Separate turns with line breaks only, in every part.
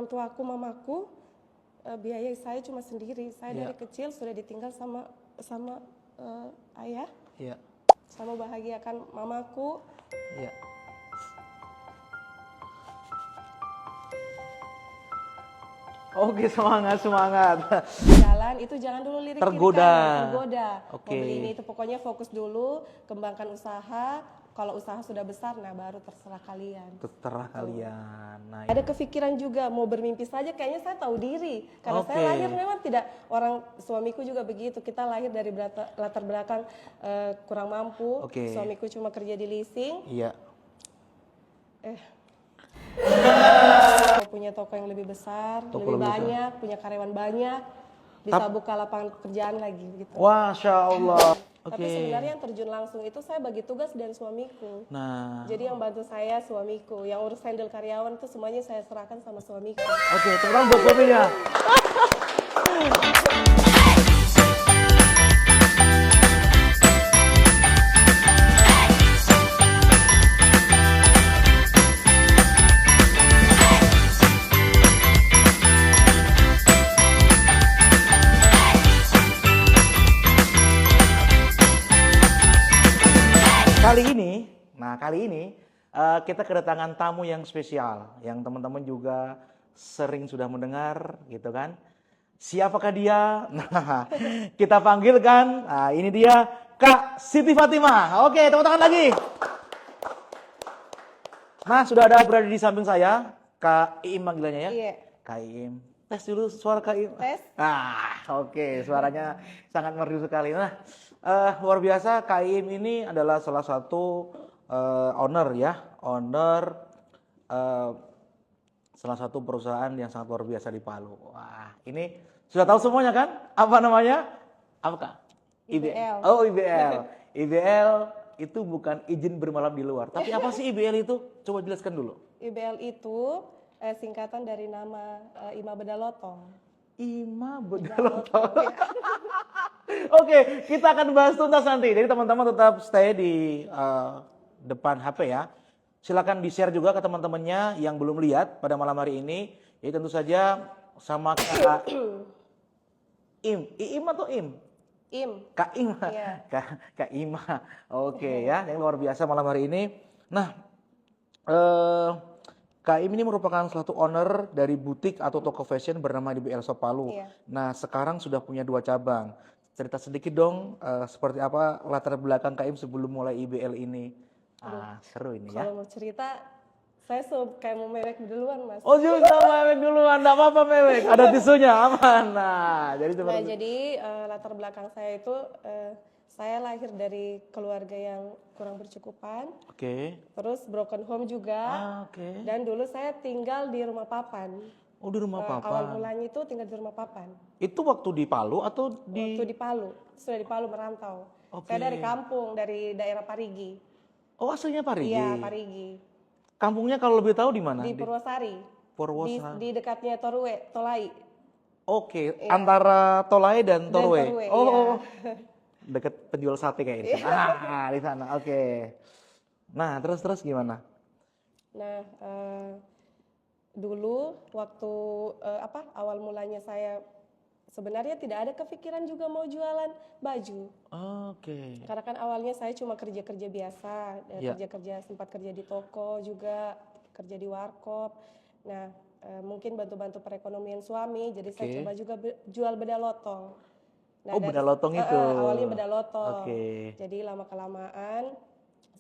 orang tuaku, mamaku, biaya saya cuma sendiri. Saya
Iya.
dari kecil sudah ditinggal sama ayah,
Iya.
sama bahagiakan mamaku.
Iya. Oke, semangat, semangat.
Jalan dulu lirik
Tergoda.
kiri kanan, tergoda.
Oke.
Mau beli ini itu pokoknya fokus dulu, kembangkan usaha. Kalau usaha sudah besar, nah baru terserah kalian.
Terserah kalian. Nah,
Ada kepikiran juga mau bermimpi saja, kayaknya saya tahu diri. Karena
Oke.
saya lahir memang tidak, orang suamiku juga begitu. Kita lahir dari latar belakang kurang mampu.
Oke.
Suamiku cuma kerja di leasing.
iya.
Mau punya toko yang lebih besar,
Toko
lebih
lebih besar.
banyak, punya karyawan banyak, bisa buka lapangan pekerjaan lagi gitu.
Masya Allah.
Tapi
Oke.
sebenarnya yang terjun langsung itu saya bagi tugas dari suamiku.
Nah,
Jadi yang bantu saya suamiku, yang urus handle karyawan itu semuanya saya serahkan sama suamiku.
oke, tepuk tangan buat suaminya. Kali ini kita kedatangan tamu yang spesial, yang teman-teman juga sering sudah mendengar, gitu kan? Siapakah dia? Nah, kita panggilkan. Nah, ini dia Kak Siti Fatimah. Oke, tepuk tangan lagi. Nah, sudah ada berada di samping saya, Kak Iim panggilannya ya?
Iya.
Kak Iim. Tes dulu suara Kak Iim.
Tes.
Oke, suaranya sangat merdu sekali. Nah, luar biasa, Kak Iim ini adalah salah satu owner salah satu perusahaan yang sangat luar biasa di Palu. Wah, ini sudah tahu semuanya kan? Apa namanya? Apa Kak?
IBL.
Oh, IBL. IBL itu bukan izin bermalam di luar. Tapi apa sih IBL itu? Coba jelaskan dulu.
IBL itu singkatan dari nama Ima Bedalotong.
Ima Bedalotong. Oke, kita akan bahas tuntas nanti. Jadi teman-teman tetap stay di depan HP ya. Silakan di-share juga ke teman-temannya yang belum lihat pada malam hari ini. Jadi tentu saja sama Kak Im. Iim atau Im?
Im.
Kak Im.
Iya.
Kak Ima. Oke ya, yang luar biasa malam hari ini. Nah, Kak Im ini merupakan salah satu owner dari butik atau toko fashion bernama IBL Shop Palu.
Iya.
Nah, sekarang sudah punya 2 cabang. Cerita sedikit dong, seperti apa latar belakang Kak Im sebelum mulai IBL ini. Seru ini ya.
Kalau mau cerita, saya kayak mau mewek duluan, Mas.
Oh, juga mewek duluan, enggak apa-apa mewek. Ada tisunya, aman. Nah, jadi seperti itu.
Jadi latar belakang saya itu, saya lahir dari keluarga yang kurang bercukupan.
Oke.
Terus broken home juga.
Oke.
Dan dulu saya tinggal di rumah papan.
Oh, di rumah papa.
Awal mulanya itu tinggal di rumah papan.
Itu waktu di Palu atau di
Waktu di Palu, sudah di Palu merantau.
Oke.
Saya dari kampung, dari daerah Parigi.
Oh, aslinya Parigi.
Iya, Parigi.
Kampungnya kalau lebih tahu di mana?
Di Purwosari.
Purwosari.
Di dekatnya Tolai.
Oke, antara Tolai dan Torwe.
Torwe,
Oh,
iya.
dekat penjual sate kayak ini. Di sana. Oke. Nah, terus gimana?
Nah, dulu waktu awal mulanya saya sebenarnya tidak ada kepikiran juga mau jualan baju.
Oke.
Karena kan awalnya saya cuma kerja-kerja biasa,
Iya.
sempat kerja di toko juga, kerja di warkop. Nah, mungkin bantu-bantu perekonomian suami, jadi saya
Oke.
coba juga jual beda lotong. Nah,
Oh, beda lotong itu.
awalnya beda lotong.
Oke.
Jadi lama-kelamaan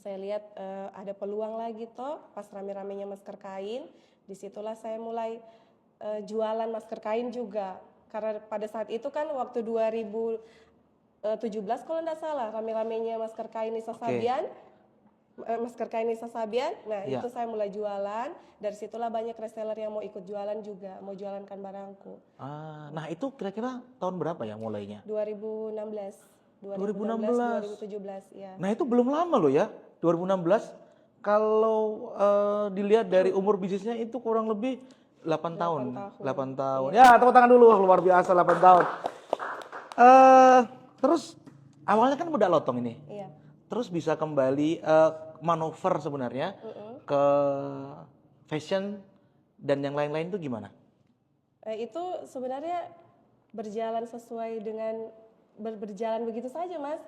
saya lihat ada peluang lagi toh, pas rame-ramenya masker kain, disitulah saya mulai jualan masker kain juga. Karena pada saat itu kan waktu 2017 kalau tidak salah rame-ramenya masker kain Nisa Sabian, masker kain Nisa Sabian. Nah
Iya.
itu saya mulai jualan. Dari situlah banyak reseller yang mau ikut jualan juga, mau jualankan barangku.
Nah itu kira-kira tahun berapa ya mulainya?
2016,
2016.
2017 ya.
Nah itu belum lama loh ya, 2016. Kalau dilihat dari umur bisnisnya itu kurang lebih 8 tahun. 8 tahun. Ya, tepuk tangan dulu. Luar biasa 8 tahun. Terus awalnya kan bedak lotong ini.
Iya.
Terus bisa kembali manuver sebenarnya ke fashion dan yang lain-lain itu gimana?
Itu sebenarnya berjalan sesuai dengan berjalan begitu saja, Mas.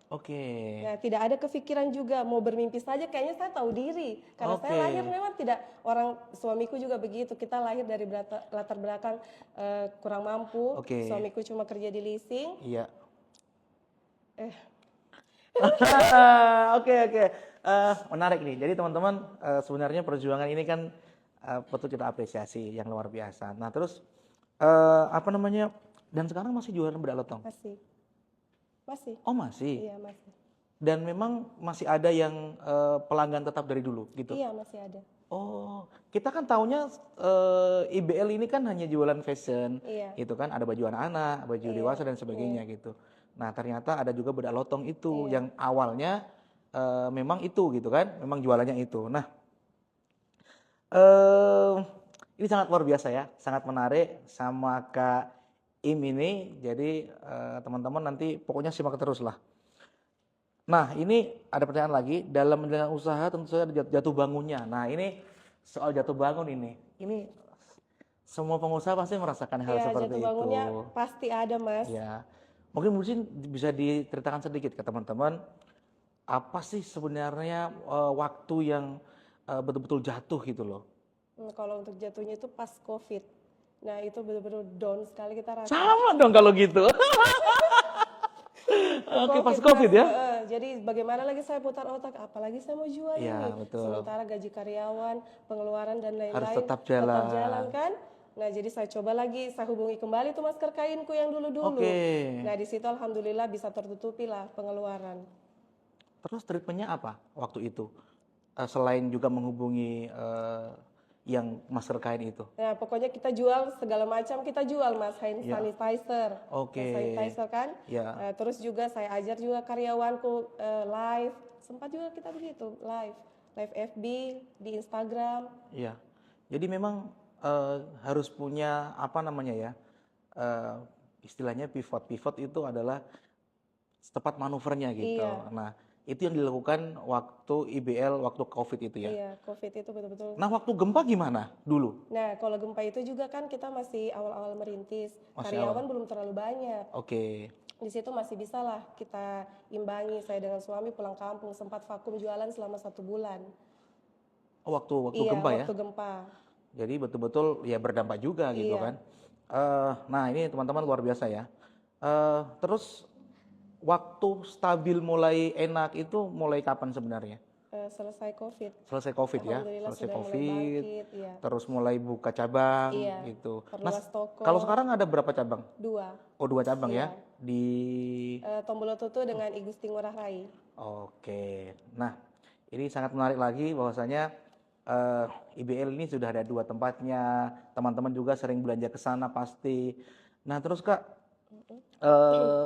Oke.
Nah, tidak ada kepikiran juga mau bermimpi saja, kayaknya saya tahu diri. Karena saya
Oke.
lahir memang tidak, orang suamiku juga begitu. Kita lahir dari latar belakang kurang mampu.
Oke.
Suamiku cuma kerja di leasing.
Iya.
Eh,
Oke, oke. Menarik nih. Jadi teman-teman, sebenarnya perjuangan ini kan patut kita apresiasi yang luar biasa. Nah terus apa namanya? Dan sekarang masih jualan bedak lotong?
masih. Masih.
Oh masih.
Iya, masih.
Dan memang masih ada yang pelanggan tetap dari dulu gitu.
Iya, masih ada.
Oh, kita kan taunya IBL ini kan hanya jualan fashion,
Iya.
gitu kan? Ada baju anak-anak, baju dewasa dan sebagainya gitu. Nah ternyata ada juga bedak lotong itu yang awalnya memang itu gitu kan? Memang jualannya itu. Nah ini sangat luar biasa ya, sangat menarik sama Kak Im ini. Jadi teman-teman nanti pokoknya simak terus lah. Nah ini ada pertanyaan lagi, dalam menjalankan usaha tentu saja ada jatuh bangunnya. Nah ini soal jatuh bangun ini semua pengusaha pasti merasakan hal
Iya,
seperti
jatuh
itu.
bangunnya pasti ada, Mas.
Ya, mungkin bisa diceritakan sedikit ke teman-teman, apa sih sebenarnya waktu yang betul-betul jatuh gitu loh.
Kalau untuk jatuhnya itu pas COVID. Nah, itu benar-benar down sekali kita rasa.
Sama dong kalau gitu. Oke, pas COVID ya.
Jadi bagaimana lagi saya putar otak, apalagi saya mau jual
Iya,
ini.
betul.
Sementara gaji karyawan, pengeluaran dan lain-lain
Harus tetap jalan.
kan. Nah, jadi saya coba lagi, saya hubungi kembali tuh masker kainku yang dulu-dulu.
Oke.
Nah, di situ alhamdulillah bisa tertutupi lah pengeluaran.
Terus treatmentnya apa waktu itu? Selain juga menghubungi yang masker kain itu.
Nah, pokoknya kita jual segala macam, kita jual, Mas, hand
Ya.
sanitizer.
Oke.
Hand sanitizer kan.
Ya.
Terus juga saya ajar juga karyawanku live. Sempat juga kita begitu, live FB, di Instagram.
Iya. Jadi memang harus punya apa namanya ya? Istilahnya pivot. Pivot itu adalah tepat manuvernya gitu.
Iya.
Nah, itu yang dilakukan waktu IBL, waktu COVID itu ya.
Iya, COVID itu betul-betul.
Nah, waktu gempa gimana dulu?
Nah, kalau gempa itu juga kan kita masih awal-awal merintis.
Masih
Karyawan belum terlalu banyak.
Oke.
Di situ masih bisa lah kita imbangi. Saya dengan suami pulang kampung, sempat vakum jualan selama 1 bulan.
Oh, waktu
Iya,
gempa ya.
waktu gempa.
Jadi betul-betul ya berdampak juga gitu
Iya.
kan. Nah, ini teman-teman luar biasa ya. Terus waktu stabil mulai enak itu mulai kapan sebenarnya?
Selesai COVID.
Selesai COVID ya.
Alhamdulillah
Selesai
sudah mulai
COVID.
bangkit, iya.
Terus mulai buka cabang
Iya,
gitu.
perluas toko.
Kalau sekarang ada berapa cabang?
2.
Oh, 2 cabang
Iya.
ya. Di
Tombolotutu dengan I Gusti Ngurah Rai.
Oke. Nah, ini sangat menarik lagi bahwasanya IBL ini sudah ada 2 tempatnya. Teman-teman juga sering belanja ke sana pasti. Nah, terus Kak,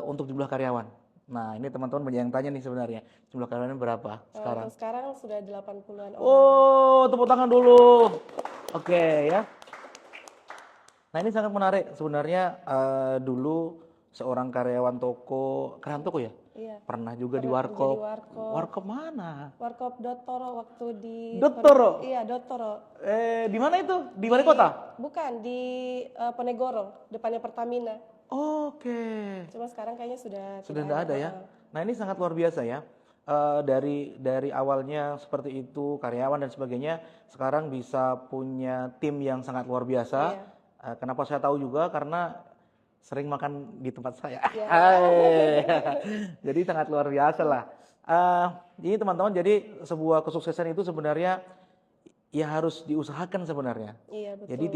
untuk jumlah karyawan. Nah, ini teman-teman banyak yang tanya nih sebenarnya. Jumlah karyawannya berapa sekarang?
Untuk sekarang sudah 80-an orang.
Oh, tepuk tangan dulu. Oke ya. Nah, ini sangat menarik. Sebenarnya dulu seorang karyawan toko, ya?
Iya.
Pernah juga di
Pernah
warkop.
jadi warkop.
Warkop mana?
Warkop Dottoro waktu di
Dottoro?
Iya, Dottoro.
Di mana itu? Di balai kota?
Bukan, di Penegoro, depannya Pertamina.
Oke.
Cuma sekarang kayaknya sudah
Tidak ada ya. Nah, ini sangat luar biasa ya. Dari awalnya seperti itu, karyawan dan sebagainya, sekarang bisa punya tim yang sangat luar biasa.
Iya.
Kenapa saya tahu juga karena sering makan di tempat saya.
Ya.
Jadi sangat luar biasa lah. Ini teman-teman, jadi sebuah kesuksesan itu sebenarnya ya harus diusahakan sebenarnya.
Iya, betul.
Jadi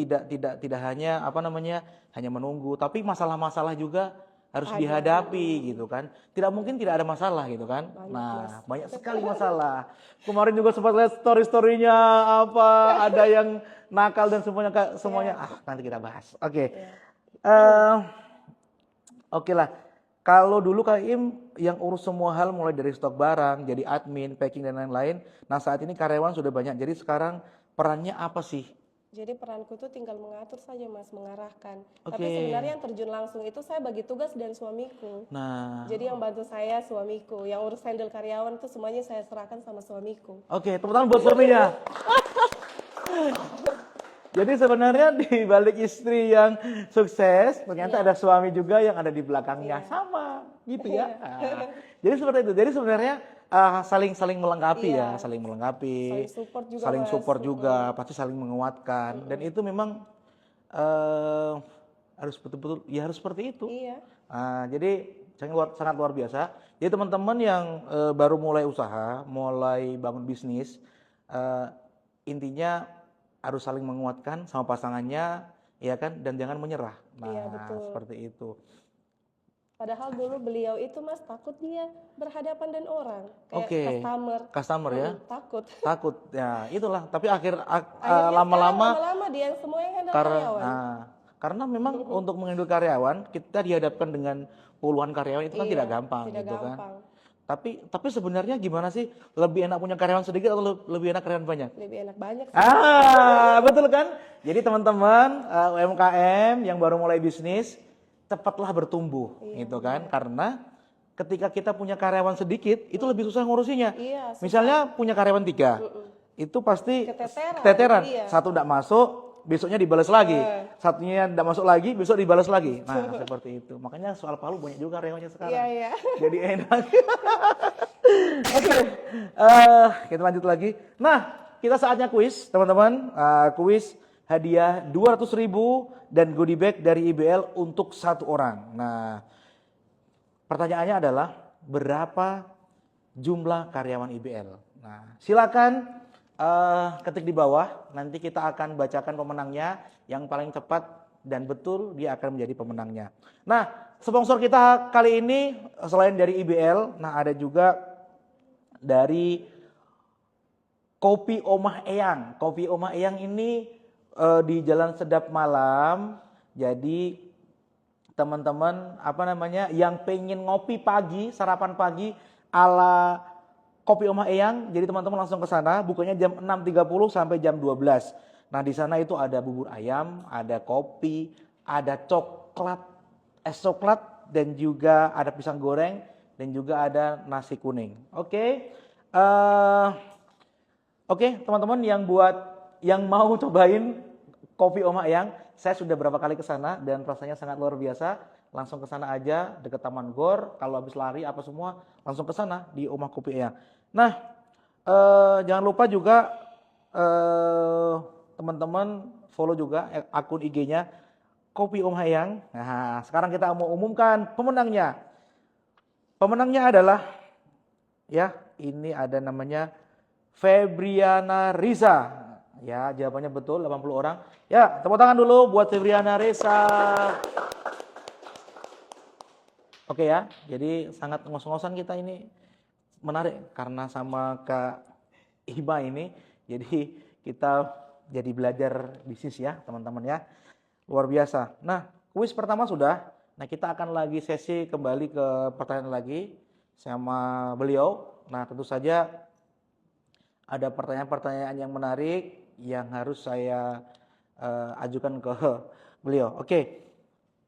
tidak hanya apa namanya hanya menunggu, tapi masalah-masalah juga harus dihadapi gitu kan. Tidak mungkin tidak ada masalah gitu kan. Banyak sekali masalah. Kemarin juga sempat lihat story-storynya apa ada yang nakal dan semuanya nanti kita bahas. Oke. Oke lah. Kalau dulu Kak Im yang urus semua hal mulai dari stok barang, jadi admin, packing dan lain-lain. Nah, saat ini karyawan sudah banyak. Jadi sekarang perannya apa sih?
Jadi peranku itu tinggal mengatur saja, Mas, mengarahkan.
Oke.
Tapi sebenarnya yang terjun langsung itu saya bagi tugas dan suamiku.
Nah,
Jadi yang bantu saya suamiku, yang urus handle karyawan itu semuanya saya serahkan sama suamiku.
oke, tepuk tangan buat suaminya. Jadi sebenarnya di balik istri yang sukses, ternyata ada suami juga yang ada di belakangnya sama, gitu ya. Nah, jadi seperti itu. Jadi sebenarnya saling melengkapi ya, saling melengkapi,
Saling support juga,
saling
Mas.
support juga, pasti saling menguatkan. Dan itu memang harus betul-betul, ya harus seperti itu.
Iya.
Jadi sangat luar biasa. Jadi teman-teman yang baru mulai usaha, mulai bangun bisnis, intinya harus saling menguatkan sama pasangannya, ya kan, dan jangan menyerah. Nah,
Iya, betul.
seperti itu.
Padahal dulu beliau itu, Mas, takut dia berhadapan dengan orang, kayak
Oke,
customer.
ya,
Takut.
takut. Ya, itulah. Tapi
Akhirnya
lama-lama
lama-lama dia yang semua yang handle
karena
karyawan.
karena memang untuk menghandle karyawan, kita dihadapkan dengan puluhan karyawan itu kan tidak gampang,
tidak
gitu kan.
gampang.
Tapi sebenarnya gimana sih? Lebih enak punya karyawan sedikit atau lebih enak karyawan banyak?
Lebih enak banyak sih.
Betul kan? Jadi teman-teman UMKM yang baru mulai bisnis, cepatlah bertumbuh, gitu kan? Karena ketika kita punya karyawan sedikit, itu lebih susah ngurusinya.
Iya,
Misalnya punya karyawan 3, itu pasti
Keteteran,
keteteran.
iya.
Satu tidak masuk, besoknya dibalas lagi. Satunya tidak masuk lagi, besok dibalas lagi. Nah, seperti itu. Makanya soal Palu banyak juga karyawannya sekarang.
Iya.
Jadi enak. Oke, kita lanjut lagi. Nah, kita saatnya kuis, teman-teman. Kuis hadiah 200.000 dan goodie bag dari IBL untuk 1 orang. Nah, pertanyaannya adalah berapa jumlah karyawan IBL? Nah, silakan ketik di bawah. Nanti kita akan bacakan pemenangnya. Yang paling cepat dan betul dia akan menjadi pemenangnya. Nah, sponsor kita kali ini selain dari IBL, nah ada juga dari Kopi Omah Eyang. Kopi Omah Eyang ini di Jalan Sedap Malam. Jadi teman-teman yang pengen ngopi pagi, sarapan pagi ala Kopi Omah Eyang, jadi teman-teman langsung ke sana. Bukanya jam 6.30 sampai jam 12. Nah, di sana itu ada bubur ayam, ada kopi, ada coklat, es coklat, dan juga ada pisang goreng, dan juga ada nasi kuning. Oke. Oke, teman-teman yang mau cobain Kopi Omah Eyang, saya sudah berapa kali ke sana dan rasanya sangat luar biasa. Langsung ke sana aja, dekat Taman Gor. Kalau habis lari apa semua, langsung ke sana di Omah Kopi Eyang. Nah, jangan lupa juga teman-teman follow juga akun IG-nya Kopi Omah Eyang. Nah, sekarang kita mau umumkan pemenangnya. Pemenangnya adalah, ya, ini ada namanya Febriana Riza. Ya, jawabannya betul, 80 orang. Ya, tepuk tangan dulu buat Febriana Riza. Oke ya, jadi sangat ngos-ngosan kita ini. Menarik karena sama Kak Iba ini, jadi kita jadi belajar bisnis ya teman-teman ya. Luar biasa. Nah, kuis pertama sudah. Nah, kita akan lagi sesi kembali ke pertanyaan lagi sama beliau. Nah, tentu saja ada pertanyaan-pertanyaan yang menarik yang harus saya ajukan ke beliau. Oke,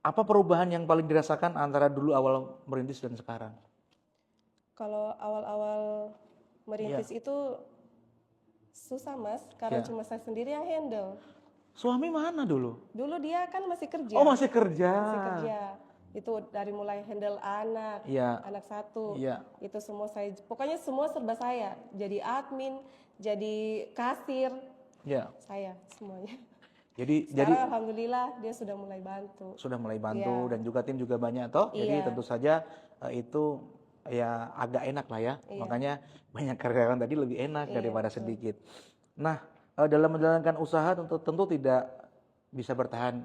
apa perubahan yang paling dirasakan antara dulu awal merintis dan sekarang?
Kalau awal-awal merintis itu susah, Mas, karena cuma saya sendiri yang handle.
Suami mana dulu?
Dulu dia kan masih kerja.
Oh, masih kerja.
Masih kerja. Itu dari mulai handle anak, anak 1, itu semua saya, pokoknya semua serba saya. Jadi admin, jadi kasir, saya semuanya.
Jadi
alhamdulillah dia sudah mulai bantu.
Sudah mulai bantu dan juga tim juga banyak toh. Jadi tentu saja itu ya agak enak lah ya. Makanya banyak karyawan tadi lebih enak daripada sedikit. Nah, dalam menjalankan usaha tentu tidak bisa bertahan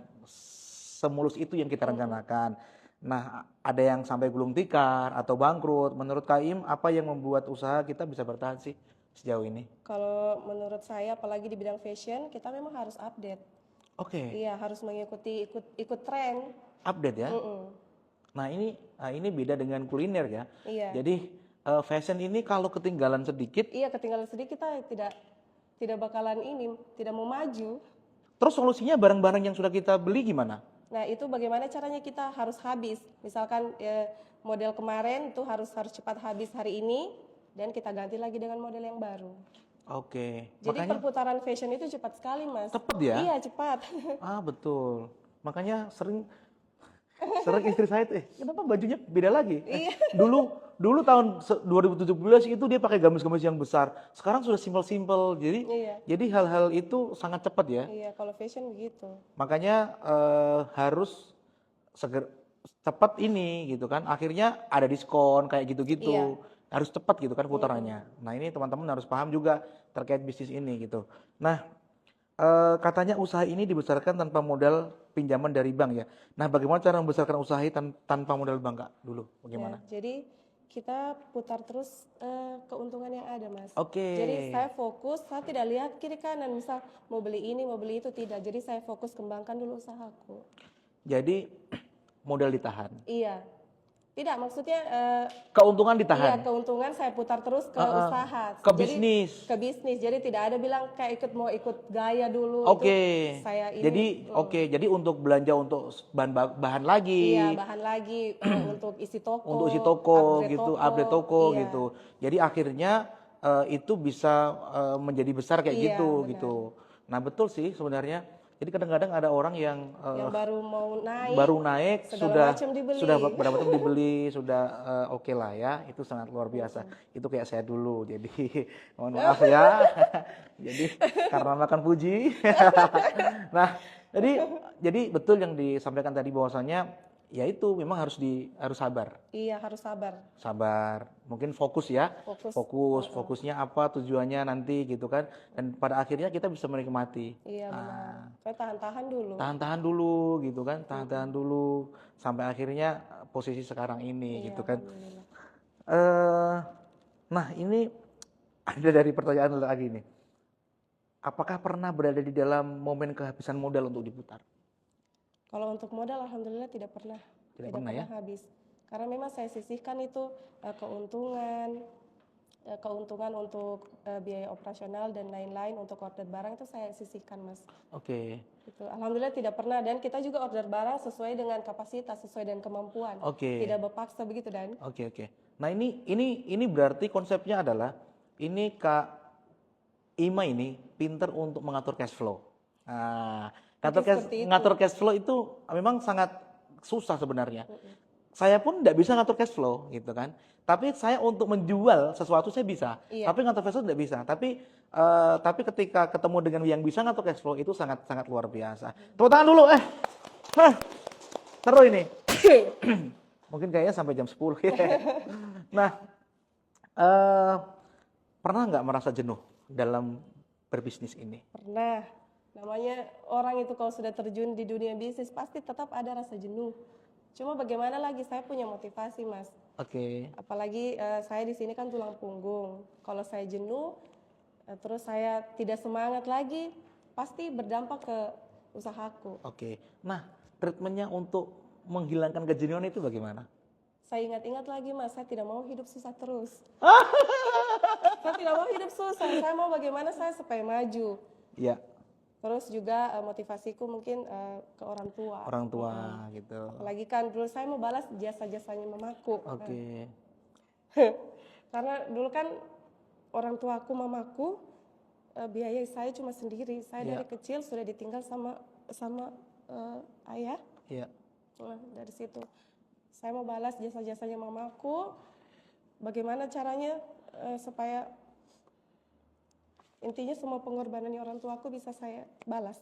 semulus itu yang kita rencanakan. Nah, ada yang sampai gulung tikar atau bangkrut. Menurut Kak Im, apa yang membuat usaha kita bisa bertahan sih sejauh ini?
Kalau menurut saya, apalagi di bidang fashion, kita memang harus update.
Oke.
Iya, harus mengikuti ikut tren.
Update ya. Nah, ini beda dengan kuliner ya.
Iya.
Jadi fashion ini kalau ketinggalan sedikit.
Iya, ketinggalan sedikit kita tidak bakalan tidak mau maju.
Terus solusinya barang-barang yang sudah kita beli gimana?
Nah, itu bagaimana caranya kita harus habis. Misalkan model kemarin itu harus cepat habis hari ini dan kita ganti lagi dengan model yang baru.
Oke.
Jadi
Makanya
perputaran fashion itu cepat sekali, Mas.
cepet ya?
Iya, cepat.
Betul. Makanya sering sering istri saya tuh, kenapa bajunya beda lagi?
Iya.
Dulu tahun 2017 itu dia pakai gamis-gamis yang besar. Sekarang sudah simpel-simpel. Jadi
Iya.
jadi hal-hal itu sangat cepat ya.
Iya, kalau fashion begitu.
Makanya harus seger cepat ini gitu kan. Akhirnya ada diskon kayak
Iya.
gitu-gitu. Harus cepat gitu kan putarannya. Nah, ini teman-teman harus paham juga terkait bisnis ini gitu. Nah, katanya usaha ini dibesarkan tanpa modal pinjaman dari bank ya. Nah, bagaimana cara membesarkan usaha ini tanpa modal bank, Kak? Dulu, bagaimana?
Ya, jadi kita putar terus keuntungan yang ada, Mas.
Oke.
Jadi saya fokus, saya tidak lihat kiri kanan, misal mau beli ini, mau beli itu, tidak. Jadi saya fokus kembangkan dulu usahaku.
Jadi modal ditahan.
Iya. Tidak, maksudnya
Keuntungan
iya,
ditahan.
keuntungan saya putar terus ke usaha.
Ke
Jadi
bisnis.
ke bisnis. Jadi tidak ada bilang kayak mau ikut gaya dulu.
Oke.
Itu saya ini.
Jadi untuk belanja untuk bahan lagi.
Iya, bahan lagi untuk isi toko.
Untuk isi toko gitu, update toko
iya.
gitu. Jadi akhirnya itu bisa menjadi besar kayak
Iya,
gitu
benar.
gitu. Nah, betul sih sebenarnya. Jadi kadang-kadang ada orang yang
Yang
baru naik
segala macam dibeli.
sudah berapa macam dibeli, sudah oke lah ya, itu sangat luar biasa. Itu kayak saya dulu. Jadi mohon maaf ya. Jadi karena makan puji. Nah, jadi betul yang disampaikan tadi bahwasanya ya itu memang harus sabar.
Iya, harus sabar.
Sabar, mungkin fokus ya. Fokusnya apa, tujuannya nanti gitu kan. Dan pada akhirnya kita bisa menikmati.
Iya, benar. Saya tahan-tahan dulu.
Tahan-tahan dulu gitu kan, tahan-tahan dulu sampai akhirnya posisi sekarang ini
Iya,
gitu kan.
alhamdulillah.
Nah, ini ada dari pertanyaan lagi nih. Apakah pernah berada di dalam momen kehabisan modal untuk diputar?
Kalau untuk modal, alhamdulillah tidak pernah.
Tidak pernah ya?
Habis. Karena memang saya sisihkan itu keuntungan untuk biaya operasional dan lain-lain, untuk order barang itu saya sisihkan, Mas.
Oke.
Gitu. Alhamdulillah tidak pernah, dan kita juga order barang sesuai dengan kapasitas, sesuai dengan kemampuan.
Oke.
Tidak berpaksa begitu, Dan.
Oke. Nah, ini berarti konsepnya adalah ini Kak Ima ini pinter untuk mengatur cash flow. Nah, ngatur cash flow itu memang sangat susah sebenarnya. Saya pun tidak bisa ngatur cash flow gitu kan. Tapi saya untuk menjual sesuatu saya bisa.
Iya.
Tapi ngatur cash flow tidak bisa. Tapi ketika ketemu dengan yang bisa ngatur cash flow itu sangat sangat luar biasa. Tepuk tangan dulu. Seru ini. Mungkin kayaknya sampai jam 10 ya. Nah, pernah nggak merasa jenuh dalam berbisnis ini?
Pernah. Namanya orang itu kalau sudah terjun di dunia bisnis pasti tetap ada rasa jenuh. Cuma bagaimana lagi, saya punya motivasi, Mas.
Oke.
Apalagi saya di sini kan tulang punggung. Kalau saya jenuh, terus saya tidak semangat lagi, pasti berdampak ke usahaku.
Oke. Nah, treatmentnya untuk menghilangkan kejenuhan itu bagaimana?
Saya ingat-ingat lagi, Mas, saya tidak mau hidup susah terus. Saya tidak mau hidup susah, saya mau bagaimana saya supaya maju.
Iya.
Terus juga motivasiku mungkin ke orang tua.
Orang tua gitu.
Apalagi kan dulu saya mau balas jasa-jasanya mamaku.
Oke.
Karena dulu kan orang tuaku, mamaku, biaya saya cuma sendiri. Saya dari kecil sudah ditinggal sama ayah.
Iya.
Nah, dari situ saya mau balas jasa-jasanya mamaku. Bagaimana caranya supaya intinya semua pengorbanan orang tuaku bisa saya balas.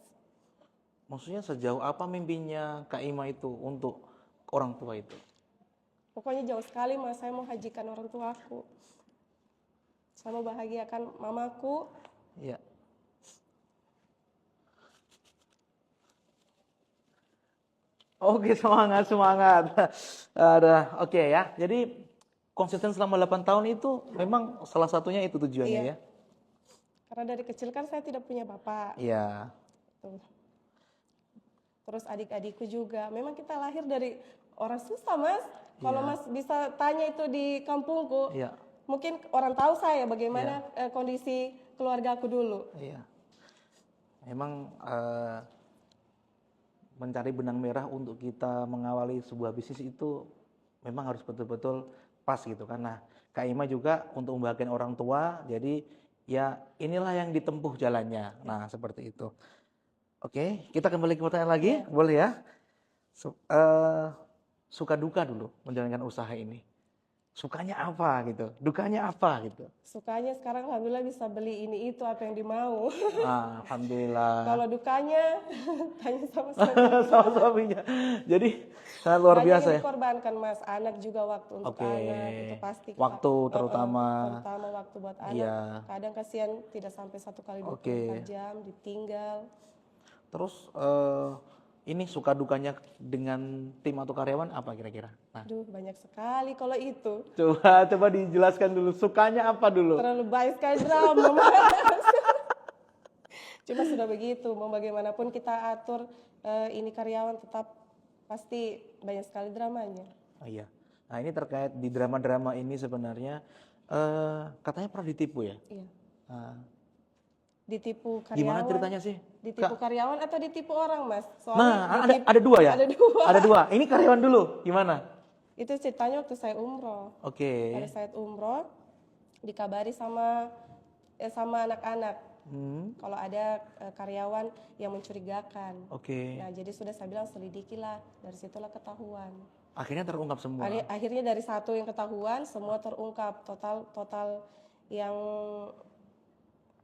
Maksudnya sejauh apa mimpinya Kak Ima itu untuk orang tua itu?
Pokoknya jauh sekali, Mas. Saya mau hajikan orang tuaku. Saya mau bahagiakan mamaku.
Iya. Oke, semangat. Oke ya. Jadi konsisten selama 8 tahun itu memang salah satunya itu tujuannya ya.
Karena dari kecil kan saya tidak punya bapak.
Iya.
Tuh. Terus adik-adikku juga. Memang kita lahir dari orang susah, Mas. Kalau Mas bisa tanya itu di kampungku, mungkin orang tahu saya bagaimana kondisi keluarga aku dulu.
Iya. Memang mencari benang merah untuk kita mengawali sebuah bisnis itu memang harus betul-betul pas gitu kan. Nah, Kak Ima juga untuk membahagiakan orang tua, jadi ya inilah yang ditempuh jalannya. Nah, seperti itu. Oke, kita kembali ke pertanyaan lagi, boleh ya? Suka duka dulu menjalankan usaha ini. Sukanya apa gitu, dukanya apa gitu.
Sukanya sekarang alhamdulillah bisa beli ini itu apa yang dimau.
Alhamdulillah.
Kalau dukanya tanya sama suami.
Sama suaminya. Jadi sangat luar
Banyak
biasa
yang
ya.
dikorbankan Mas, anak juga waktu untuk
Oke.
anak itu pasti kita,
Waktu terutama.
terutama waktu buat anak.
Iya.
Kadang kasihan tidak sampai 1 kali 24
Oke.
jam ditinggal.
Terus ini suka dukanya dengan tim atau karyawan apa kira-kira? Nah,
Aduh banyak sekali kalau itu.
coba dijelaskan dulu. Sukanya apa dulu?
Terlalu baik sekali drama. Cuma sudah begitu, mau bagaimanapun kita atur ini karyawan tetap pasti banyak sekali dramanya.
Oh, iya. Nah ini terkait di drama-drama ini sebenarnya katanya pernah ditipu ya?
Iya.
Nah,
Ditipu
gimana
karyawan.
ceritanya sih?
Ditipu karyawan atau ditipu orang Mas?
Nah,
ditipu-
ada dua ya?
Ada dua.
Ada dua. Ini karyawan dulu, gimana?
Itu ceritanya waktu saya umroh.
Oke.
Pada saat umroh dikabari sama anak-anak kalau ada karyawan yang mencurigakan.
Oke.
Nah jadi sudah saya bilang selidikilah, dari situlah ketahuan.
Akhirnya terungkap semua.
Akhirnya dari satu yang ketahuan semua terungkap, total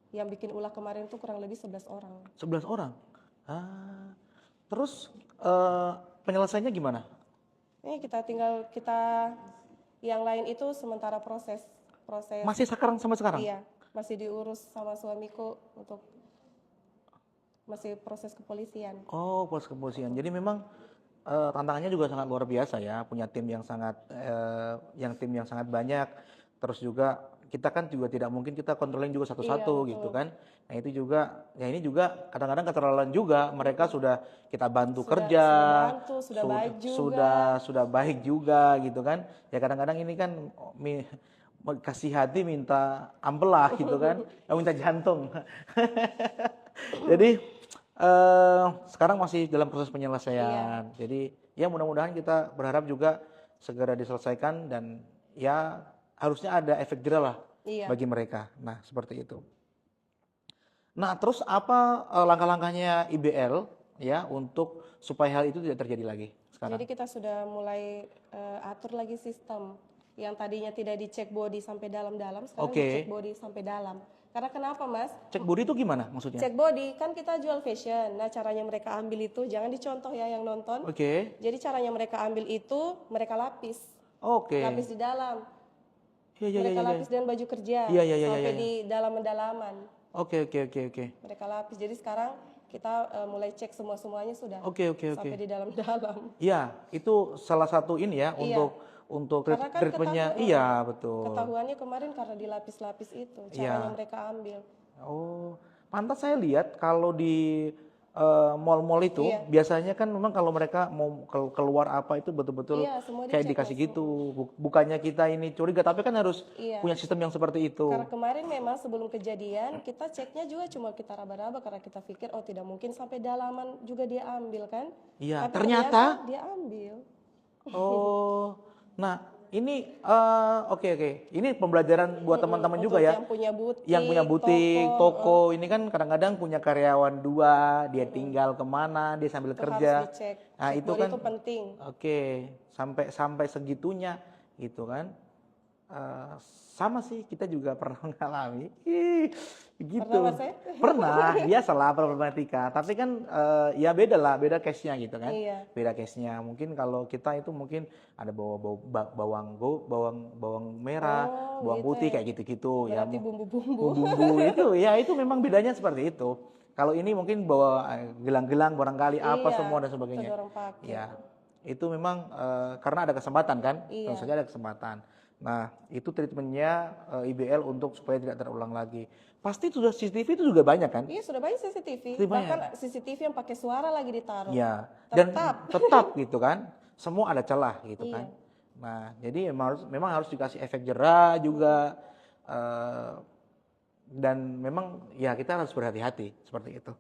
yang bikin ulah kemarin itu kurang lebih 11 orang.
11 orang. Terus penyelesaiannya gimana?
Ini kita yang lain itu sementara proses.
Masih sekarang sampai sekarang?
Iya, masih diurus sama suamiku untuk masih proses kepolisian.
Oh, proses kepolisian. Jadi memang tantangannya juga sangat luar biasa ya, punya tim yang sangat banyak. Terus juga kita kan juga tidak mungkin kita kontrolin juga satu-satu gitu kan. Nah itu juga, ya ini juga kadang-kadang keterlaluan juga. Mereka sudah kita bantu kerja,
sudah baik juga.
sudah baik juga gitu kan. Ya kadang-kadang ini kan kasih hati minta ampela gitu kan, minta jantung. Jadi sekarang masih dalam proses penyelesaian.
Iya.
Jadi ya mudah-mudahan kita berharap juga segera diselesaikan dan ya harusnya ada efek jerah lah bagi mereka. Nah seperti itu. Nah terus apa langkah-langkahnya IBL ya untuk supaya hal itu tidak terjadi lagi sekarang?
Jadi kita sudah mulai atur lagi sistem yang tadinya tidak dicek body sampai dalam-dalam, sekarang dicek body sampai dalam. Karena kenapa Mas?
Cek body itu gimana maksudnya?
Cek body, kan kita jual fashion. Nah caranya mereka ambil itu, jangan dicontoh ya yang nonton. Jadi caranya mereka ambil itu, mereka lapis. Lapis di dalam. Mereka lapis dengan baju kerja sampai di dalam-dalaman.
Oke.
Mereka lapis. Jadi sekarang kita mulai cek semuanya sudah. Sampai di dalam-dalam.
Iya, itu salah satu ini ya untuk treatmentnya. Iya, betul.
Ketahuannya kemarin karena dilapis-lapis itu caranya mereka ambil.
Oh, pantas saya lihat kalau di mall-mall itu biasanya kan memang kalau mereka mau keluar apa itu betul-betul kayak dikasih gitu. Bukannya kita ini curiga, tapi kan harus punya sistem yang seperti itu.
Karena kemarin memang sebelum kejadian kita ceknya juga cuma kita raba-raba karena kita pikir oh tidak mungkin sampai dalaman juga dia ambil kan.
Iya,
tapi
ternyata
dia ambil.
Oh, nah ini oke. Ini pembelajaran buat teman-teman juga ya. Yang punya butik, toko. Ini kan kadang-kadang punya karyawan 2, dia tinggal kemana, dia sambil
itu
kerja.
harus dicek.
Nah itu kan
itu penting.
Oke, sampai segitunya gitu kan. Sama sih kita juga pernah mengalami gitu. Pernah, biasalah problematika. Tapi kan ya beda case-nya gitu kan. Beda case-nya. Mungkin kalau kita itu mungkin ada bawang merah, bawang putih kayak gitu-gitu ya.
Berarti bumbu-bumbu.
Itu ya itu memang bedanya seperti itu. Kalau ini mungkin bawa gelang-gelang barangkali apa semua dan sebagainya. Ya. Itu memang karena ada kesempatan kan. Tentu saja ada kesempatan. Nah, itu treatmentnya IBL untuk supaya tidak terulang lagi. Pasti sudah CCTV itu juga banyak kan?
Iya, sudah banyak CCTV. Bahkan CCTV yang pakai suara lagi ditaruh.
Iya. Dan tetap gitu kan. Semua ada celah gitu kan. Nah, jadi memang harus dikasih efek jerah juga. Dan memang ya kita harus berhati-hati seperti itu.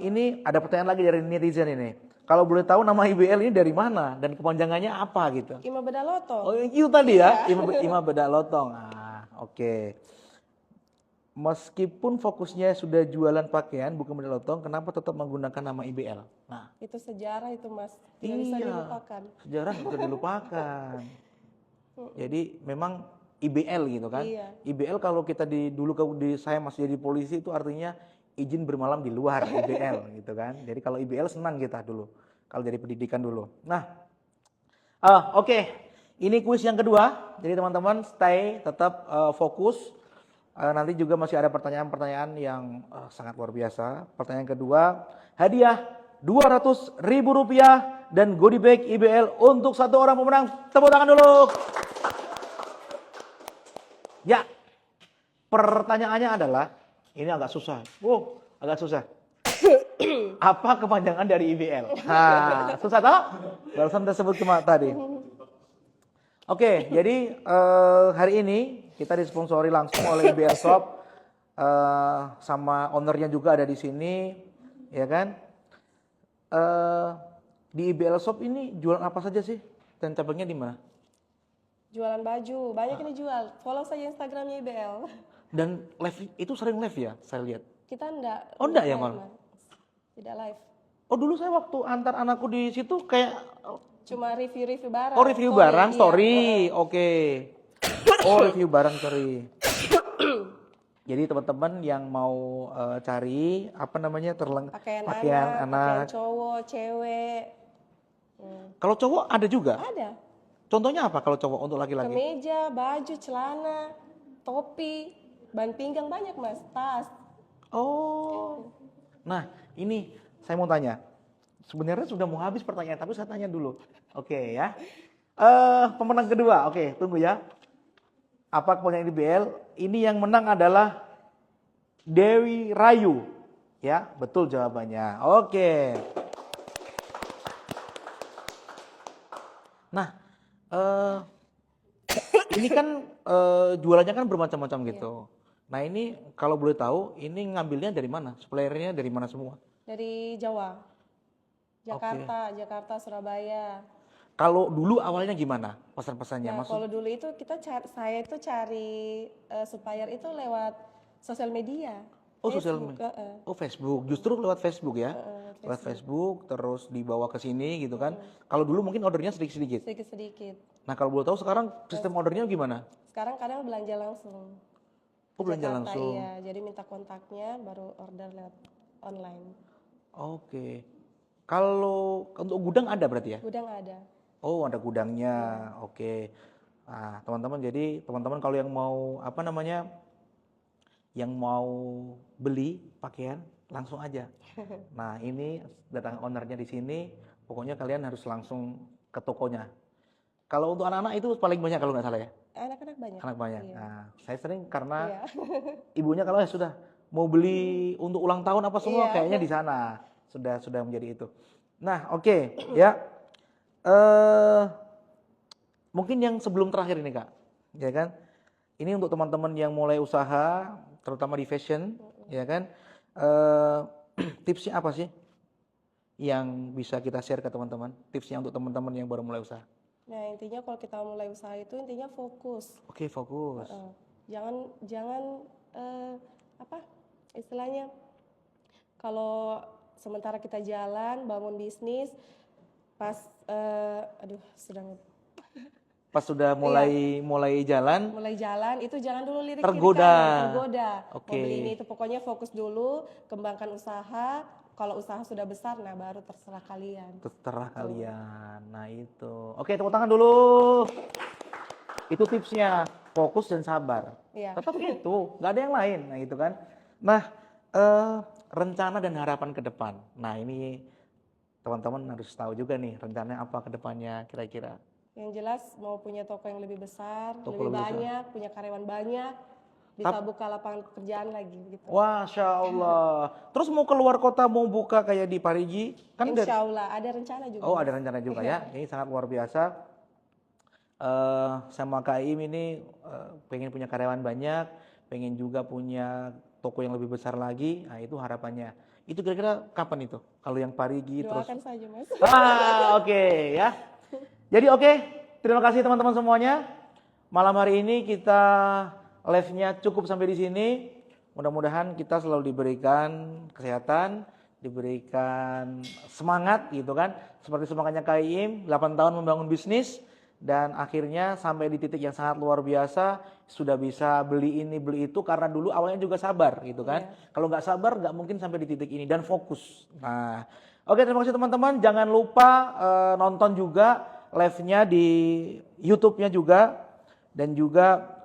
Ini ada pertanyaan lagi dari netizen ini. Kalau boleh tahu nama IBL ini dari mana dan kepanjangannya apa gitu?
Imam Beda Lotong.
Oh itu tadi ya, Imam Beda Lotong. Oke. meskipun fokusnya sudah jualan pakaian bukan modal lotong, kenapa tetap menggunakan nama IBL? Nah,
Itu sejarah itu Mas, tidak bisa
iya,
dilupakan.
sejarah nggak bisa dilupakan. Jadi memang IBL gitu kan.
Iya.
IBL kalau kita saya masih jadi polisi itu artinya izin bermalam di luar IBL gitu kan. Jadi kalau IBL senang kita dulu. Kalau dari pendidikan dulu. Nah, oke. Ini kuis yang kedua. Jadi teman-teman stay tetap fokus. Nanti juga masih ada pertanyaan-pertanyaan yang sangat luar biasa. Pertanyaan kedua, hadiah Rp200.000 dan goodie bag IBL untuk satu orang pemenang. Tepuk tangan dulu. Ya, pertanyaannya adalah, ini agak susah. Agak susah. Apa kepanjangan dari IBL? Nah, susah toh? Barusan kita sebut tadi. Oke, jadi hari ini kita disponsori langsung oleh IBL Shop, sama ownernya juga ada di sini, ya kan? Di IBL Shop ini jualan apa saja sih? Dan cabangnya di mana?
Jualan baju, banyak ini jual. Follow saja Instagramnya IBL.
Dan live itu sering live ya, saya lihat.
Kita enggak.
Oh, enggak ya,
live,
Mal?
Mas. Tidak live.
Oh, dulu saya waktu antar anakku di situ kayak
Cuma review-review barang.
review barang, story.
Iya.
Oke. Oh, review barang, story. Jadi teman-teman yang mau cari apa namanya
Pakaian
pakaian
anak, pakaian cowok, cewek.
Kalau cowok ada juga.
Ada.
Contohnya apa kalau cowok untuk laki-laki?
Kemeja, baju, celana, topi, ban pinggang banyak Mas, tas.
Oh. Nah, ini saya mau tanya. Sebenarnya sudah mau habis pertanyaan, tapi saya tanya dulu. Oke ya. Pemenang kedua. Oke, tunggu ya. Apa kemenangan IBL? Ini yang menang adalah Dewi Rayu. Ya, betul jawabannya. Oke. Nah, ini kan jualannya kan bermacam-macam gitu. Nah ini kalau boleh tahu, ini ngambilnya dari mana? Suppliernya dari mana semua?
Dari Jawa. Jakarta, Surabaya.
Kalau dulu awalnya gimana pesan-pesannya?
Nah, kalau dulu itu saya itu cari supplier itu lewat sosial media.
Oh, sosial media. Oh, Facebook. Justru lewat Facebook ya. Lewat Facebook terus dibawa ke sini gitu kan. Kalau dulu mungkin ordernya sedikit-sedikit.
Sedikit-sedikit.
Nah, kalau boleh tahu sekarang sistem ordernya gimana?
Sekarang kadang belanja langsung.
Oh, belanja
Jakarta,
langsung.
Iya, jadi minta kontaknya baru order lewat online.
Oke. Kalau untuk gudang ada berarti ya?
Gudang ada.
Oh, ada gudangnya. Oke. Nah, teman-teman, jadi teman-teman kalau yang mau apa namanya? Yang mau beli pakaian langsung aja. Nah, ini datang ownernya di sini, pokoknya kalian harus langsung ke tokonya. Kalau untuk anak-anak itu paling banyak kalau nggak salah ya?
Anak-anak banyak.
Anak banyak.
Iya.
Nah, saya sering karena
Iya.
ibunya kalau sudah mau beli untuk ulang tahun apa semua
Iya.
kayaknya di sana sudah menjadi itu. Nah, oke, ya. Mungkin yang sebelum terakhir ini Kak, ya kan? Ini untuk teman-teman yang mulai usaha, terutama di fashion, ya kan? Tipsnya apa sih yang bisa kita share ke teman-teman? Tipsnya untuk teman-teman yang baru mulai usaha.
Nah, intinya kalau kita mulai usaha itu intinya fokus.
Oke, fokus.
Jangan apa istilahnya? Kalau sementara kita jalan bangun bisnis, pas
pas sudah mulai jalan
itu jangan dulu lirik
tergoda.
Mau beli ini itu pokoknya fokus dulu, kembangkan usaha. Kalau usaha sudah besar, nah baru terserah kalian.
Nah itu, oke, tepuk tangan dulu. Itu tipsnya, fokus dan sabar.
Iya.
Tetap itu, nggak ada yang lain. Nah itu kan. Nah, rencana dan harapan ke depan. Nah ini teman-teman harus tahu juga nih rencananya apa ke depannya kira-kira.
Yang jelas mau punya toko yang lebih besar, lebih banyak, punya karyawan banyak, bisa buka lapangan pekerjaan lagi gitu.
Masya Allah. Terus mau keluar kota mau buka kayak di Parigi kan?
Insya Allah ada rencana juga.
Oh ada rencana juga ya. Ini sangat luar biasa. Sama Kak Im ini pengen punya karyawan banyak, pengen juga punya toko yang lebih besar lagi. Nah itu harapannya. Itu kira-kira kapan itu? Kalau yang Parigi terus?
Doakan saja Mas.
Oke ya. Jadi oke, terima kasih teman-teman semuanya. Malam hari ini kita live-nya cukup sampai di sini. Mudah-mudahan kita selalu diberikan kesehatan, diberikan semangat gitu kan. Seperti semangatnya Kak Iim, 8 tahun membangun bisnis dan akhirnya sampai di titik yang sangat luar biasa, sudah bisa beli ini beli itu karena dulu awalnya juga sabar gitu kan. Kalau nggak sabar nggak mungkin sampai di titik ini dan fokus. Nah, oke, terima kasih teman-teman. Jangan lupa nonton juga live-nya di YouTube-nya juga dan juga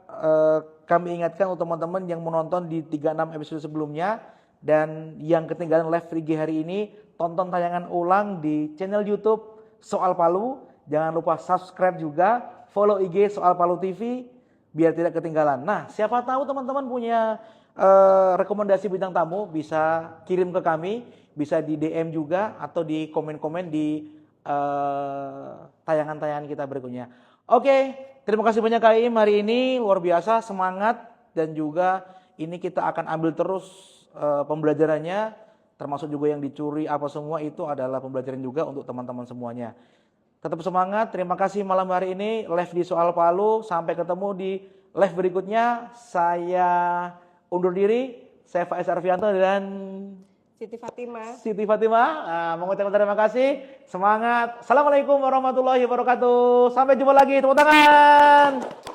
kami ingatkan untuk teman-teman yang menonton di 36 episode sebelumnya dan yang ketinggalan live 3G hari ini, tonton tayangan ulang di channel YouTube Soal Palu. Jangan lupa subscribe juga, follow IG Soal Palu TV biar tidak ketinggalan. Nah, siapa tahu teman-teman punya rekomendasi bintang tamu, bisa kirim ke kami, bisa di DM juga atau di komen-komen di tayangan-tayangan kita berikutnya. Oke, terima kasih banyak Kak Iim hari ini, luar biasa, semangat dan juga ini kita akan ambil terus pembelajarannya, termasuk juga yang dicuri apa semua itu adalah pembelajaran juga untuk teman-teman semuanya. Tetap semangat, terima kasih malam hari ini live di Soal Palu, sampai ketemu di live berikutnya. Saya undur diri, saya Faiz Arfianto dan
Siti Fatimah.
Mengucapkan terima kasih, semangat. Assalamualaikum warahmatullahi wabarakatuh. Sampai jumpa lagi, tepuk tangan.